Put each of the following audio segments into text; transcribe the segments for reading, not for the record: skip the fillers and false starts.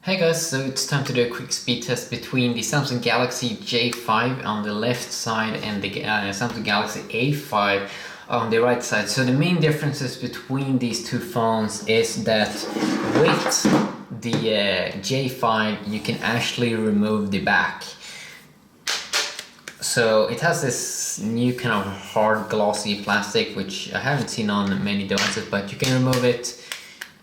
Hey guys, so it's time to do a quick speed test between the Samsung Galaxy J5 on the left side and the Samsung Galaxy A5 on the right side. So the main differences between these two phones is that with the J5 you can actually remove the back. So it has this new kind of hard glossy plastic which I haven't seen on many devices, but you can remove it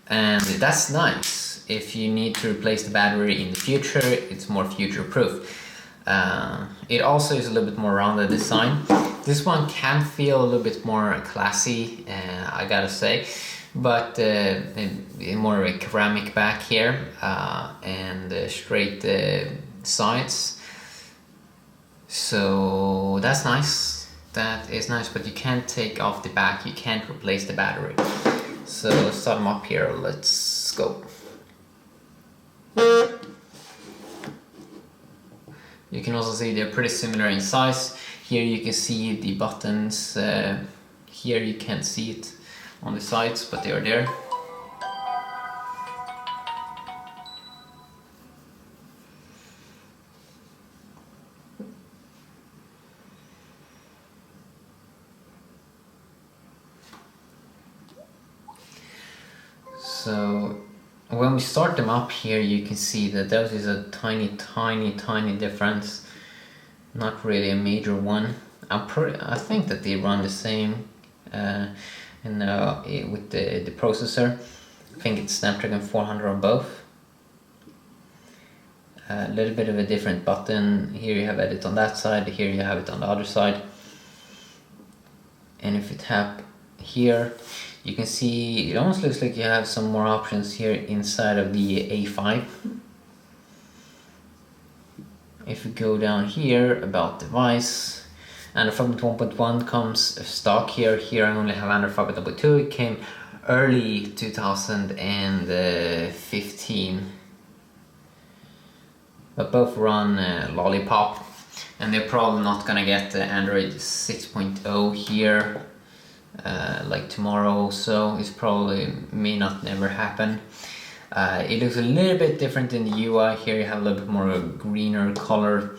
and that's nice. If you need to replace the battery in the future, it's more future-proof. It also is a little bit more rounded design. This one can feel a little bit more classy, I gotta say, but more of a ceramic back here and straight sides. So that's nice. That is nice, but you can't take off the back. You can't replace the battery. So let's start them up here. Let's go. You can also see they're pretty similar in size. Here you can see the buttons. Here you can't see it on the sides, but they are there. So when we start them up here, you can see that there is a tiny difference. Not really a major one. I think that they run the same with the processor. I think it's Snapdragon 400 on both. A little bit of a different button. Here you have edit on that side, here you have it on the other side. And if you tap here, you can see it almost looks like you have some more options here inside of the A5. If you go down here, about device, Android 5.1.1 comes stock here. Here I only have Android 5.2. It came early 2015. But both run Lollipop, and they're probably not gonna get Android 6.0 here. Like tomorrow, so it's probably may not never happen. It looks a little bit different in the UI. Here you have a little bit more of a greener color,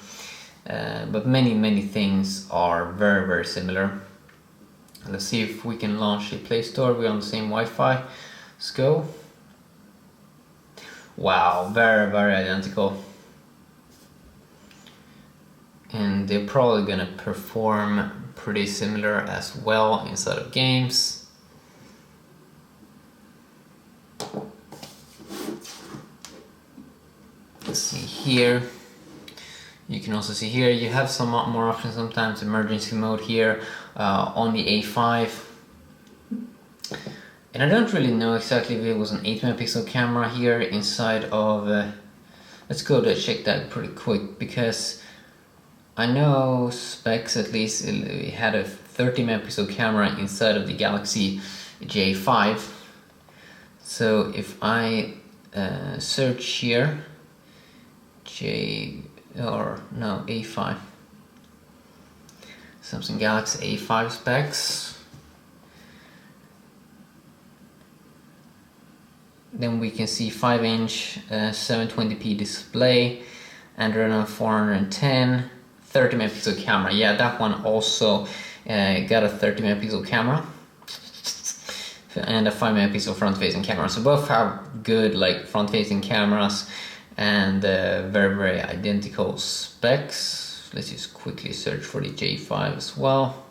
but many things are very similar. Let's see if we can launch the Play Store. We're on the same Wi-Fi. Let's go. Wow, very identical. And they're probably gonna perform pretty similar as well inside of games. Let's see here. You can also see here you have some more options sometimes. Emergency mode here on the A5. And I don't really know exactly if it was an 8 megapixel camera here inside of... let's go to check that pretty quick, because I know specs at least it had a 30 megapixel camera inside of the Galaxy J5. So if I search here A5, Samsung Galaxy A5 specs, then we can see 5-inch 720p display, Android 410, 30 megapixel camera. Yeah, that one also got a 30 megapixel camera and a 5 megapixel front facing camera. So both have good like front facing cameras and very identical specs. Let's just quickly search for the J5 as well.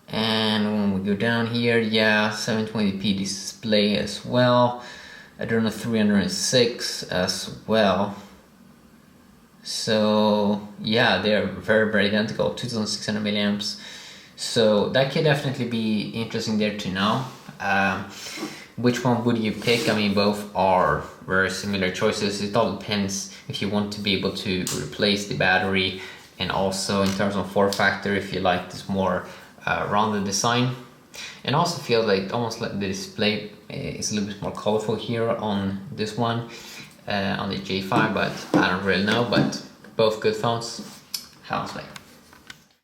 And when we go down here, yeah, 720p display as well. Adreno 306 as well. So yeah, they're very identical, 2600 milliamps. So that could definitely be interesting there to know. Which one would you pick? I mean, both are very similar choices. It all depends if you want to be able to replace the battery, and also in terms of form factor, if you like this more rounded design. And also feel like almost like the display is a little bit more colorful here on this one, on the J5, but I don't really know. But both good phones. Have a nice day.